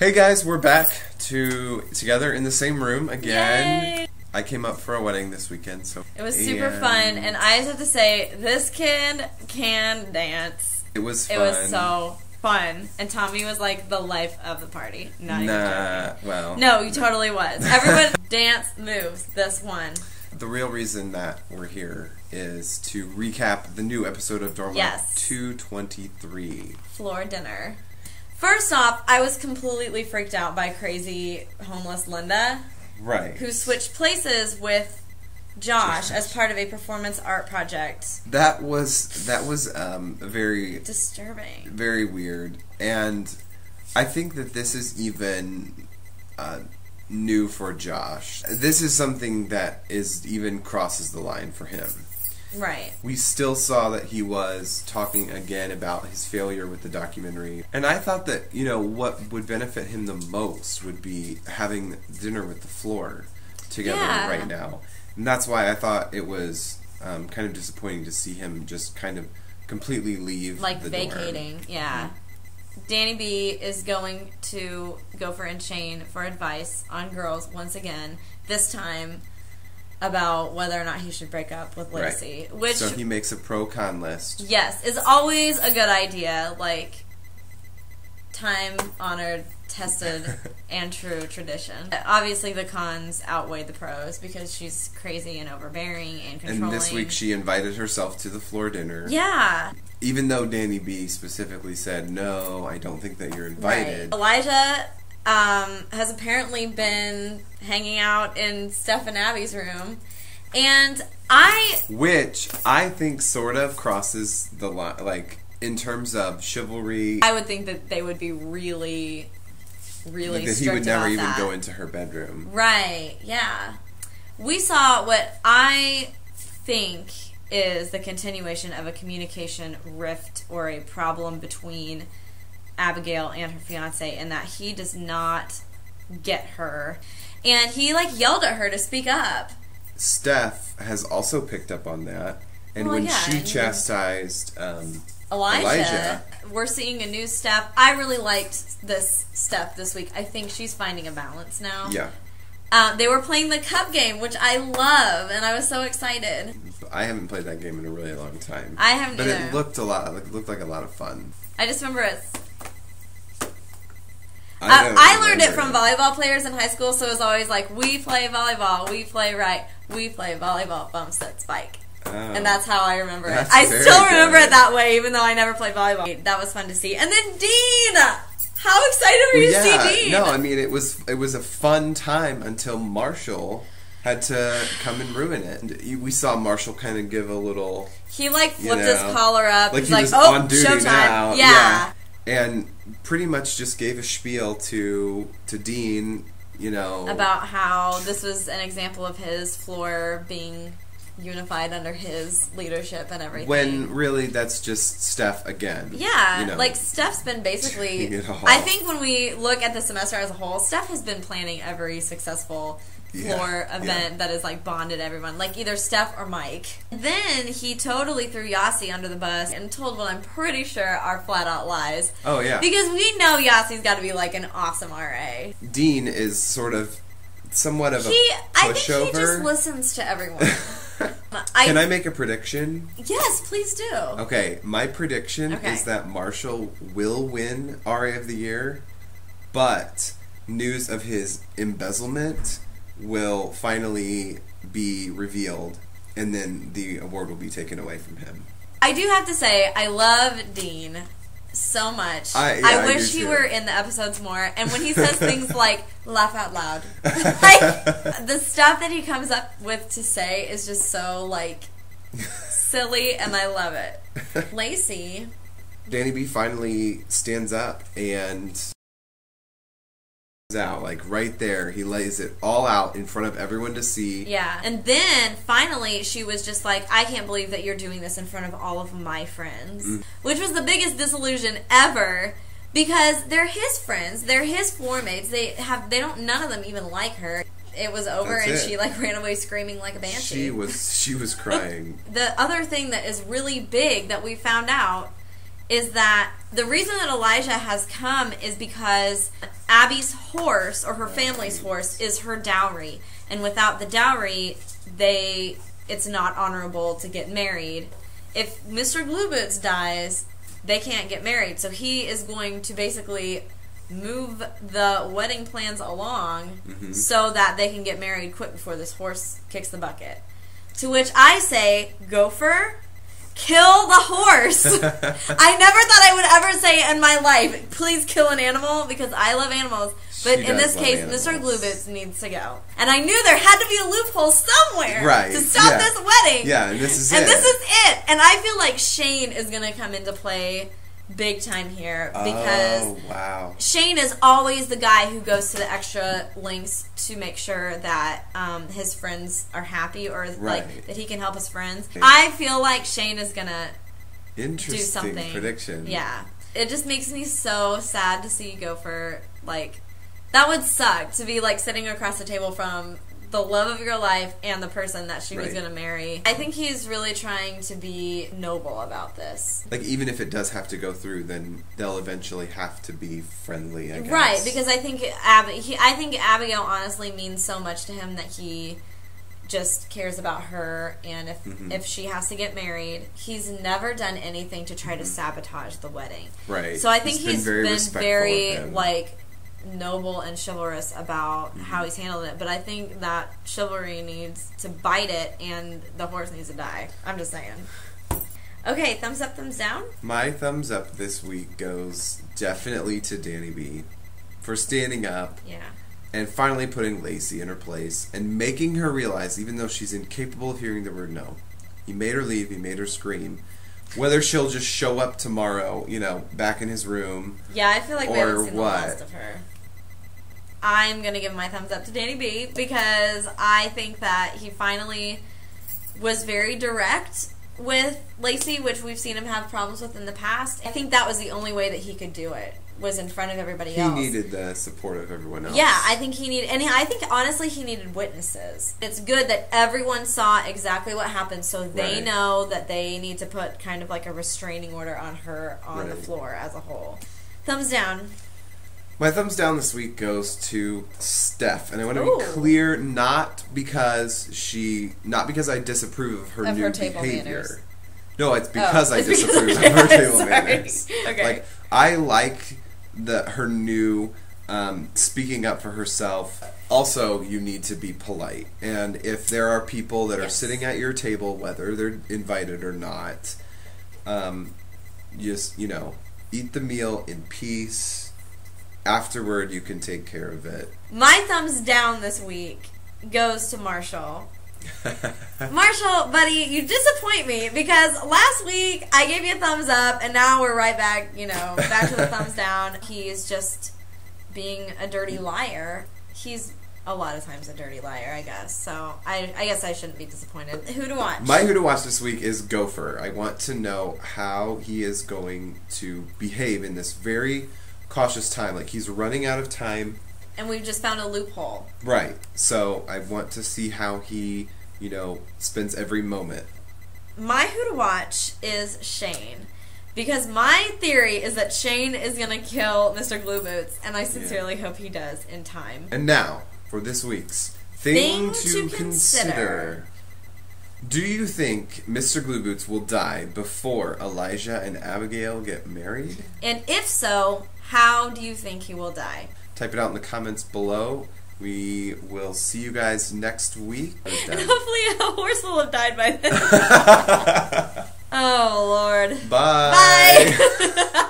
Hey guys, we're back together in the same room again. Yay! I came up for a wedding this weekend, so it was super fun, and I just have to say, this kid can dance. It was fun. It was so fun, and Tommy was like the life of the party. No, he totally was. Everyone dance moves. This one. The real reason that we're here is to recap the new episode of Dorma 223. Floor dinner. First off, I was completely freaked out by crazy homeless Linda. Right. Who switched places with Josh as part of a performance art project. That was very disturbing. Very weird. And I think that this is even new for Josh. This is something that even crosses the line for him. Right. We still saw that he was talking again about his failure with the documentary. And I thought that, what would benefit him the most would be having dinner with the floor together right now. And that's why I thought it was kind of disappointing to see him just kind of completely leave the vacating, dorm. Yeah. Danny B is going to go for Shane for advice on girls once again, this time about whether or not he should break up with Lacey. Right. Which, so he makes a pro-con list. Yes, is always a good idea, like time-honored, tested, and true tradition. Obviously the cons outweigh the pros because she's crazy and overbearing and controlling. And this week she invited herself to the floor dinner. Yeah. Even though Danny B specifically said, no, I don't think that you're invited. Right. Elijah has apparently been hanging out in Steph and Abby's room, and which I think sort of crosses the line, like, in terms of chivalry. I would think that they would be really, really that strict he would never about even that. go into her bedroom. Right, yeah. We saw what I think is the continuation of a communication rift or a problem between Abigail and her fiance, and that he does not get her, and he yelled at her to speak up. Steph has also picked up on that, and when she chastised Elijah, we're seeing a new Steph. I really liked this Steph this week. I think she's finding a balance now. Yeah. They were playing the cup game, which I love, and I was so excited. I haven't played that game in a really long time. I haven't either. But it looked like a lot of fun. I just remember it's... I learned it from volleyball players in high school, so it was always like, we play volleyball, we play right, we play volleyball, bump, set, spike. Oh, and that's how I remember it. I still remember it that way, even though I never played volleyball. That was fun to see. And then Dean! How excited were you to see Dean? No, I mean, it was a fun time until Marshall had to come and ruin it. And we saw Marshall kind of give a little... He, flipped his collar up. Like He's he was oh, on duty showtime. now. Yeah. And pretty much just gave a spiel to Dean, about how this was an example of his floor being unified under his leadership and everything. When really that's just Steph again. Yeah, Steph's been basically... I think when we look at the semester as a whole, Steph has been planning every successful floor event that is bonded everyone, either Steph or Mike. Then he totally threw Yasi under the bus and told what I'm pretty sure are flat out lies. Oh yeah, because we know Yasi's got to be an awesome RA. Dean is sort of somewhat of a pushover. I think he just listens to everyone. Can I make a prediction? Yes, please do. Okay, my prediction is that Marshall will win RA of the Year, but news of his embezzlement will finally be revealed, and then the award will be taken away from him. I do have to say, I love Dean so much. I wish he were in the episodes more, and when he says things like, laugh out loud. The stuff that he comes up with to say is just so, silly, and I love it. Lacey. Danny B finally stands up and... out right there, he lays it all out in front of everyone to see. Yeah, and then finally she was just like, I can't believe that you're doing this in front of all of my friends, which was the biggest disillusion ever, because they're his friends, they're his floor mates, none of them even like her. It was over. She ran away screaming like a banshee. She was crying. The other thing that is really big that we found out is that the reason that Elijah has come is because Abby's horse, or her family's horse, is her dowry. And without the dowry, it's not honorable to get married. If Mr. Glueboots dies, they can't get married. So he is going to basically move the wedding plans along so that they can get married quick before this horse kicks the bucket. To which I say, Gopher, kill the horse. I never thought I would ever say in my life, please kill an animal, because I love animals. But in this case, Mr. Glueboots needs to go. And I knew there had to be a loophole somewhere to stop this wedding. Yeah, and this is it. And this is it. And I feel like Shane is going to come into play big time here, because Shane is always the guy who goes to the extra lengths to make sure that his friends are happy, or like that he can help his friends. I feel like Shane is gonna do something. Prediction. Yeah, it just makes me so sad to see Gopher. Like, that would suck to be like sitting across the table from the love of your life and the person that she was going to marry. I think he's really trying to be noble about this. Like, even if it does have to go through, then they'll eventually have to be friendly, I guess. Right, because I think Abigail honestly means so much to him that he just cares about her, and if she has to get married, he's never done anything to try to sabotage the wedding. Right. So I think he's been very like, noble and chivalrous about how he's handled it, but I think that chivalry needs to bite it, and the horse needs to die. I'm just saying. Okay, thumbs up, thumbs down? My thumbs up this week goes definitely to Danny B for standing up and finally putting Lacey in her place and making her realize, even though she's incapable of hearing the word no, he made her leave, he made her scream. Whether she'll just show up tomorrow, back in his room. Yeah, I feel like we haven't seen the last of her. I'm going to give my thumbs up to Danny B, because I think that he finally was very direct with Lacey, which we've seen him have problems with in the past. I think that was the only way that he could do it, was in front of everybody else. He needed the support of everyone else. Yeah, I think he needed, and I think honestly he needed witnesses. It's good that everyone saw exactly what happened, so they know that they need to put kind of like a restraining order on her on the floor as a whole. Thumbs down. My thumbs down this week goes to Steph, and I want to be clear, not because I disapprove of her new behavior. Manners. No, it's because I disapprove of her table manners. Okay. Like, I like her new speaking up for herself. Also, you need to be polite, and if there are people that are sitting at your table, whether they're invited or not, just eat the meal in peace. Afterward, you can take care of it. My thumbs down this week goes to Marshall. Marshall, buddy, you disappoint me, because last week I gave you a thumbs up, and now we're right back, back to the thumbs down. He's just being a dirty liar. He's a lot of times a dirty liar, I guess. So I guess I shouldn't be disappointed. Who to watch? My who to watch this week is Gopher. I want to know how he is going to behave in this very cautious time. Like, he's running out of time, and we've just found a loophole. Right. So I want to see how he, spends every moment. My who to watch is Shane, because my theory is that Shane is going to kill Mister Glueboots, and I sincerely hope he does in time. And now for this week's thing to consider. Do you think Mr. Glueboots will die before Elijah and Abigail get married? And if so, how do you think he will die? Type it out in the comments below. We will see you guys next week. And hopefully a horse will have died by then. Oh, Lord. Bye. Bye.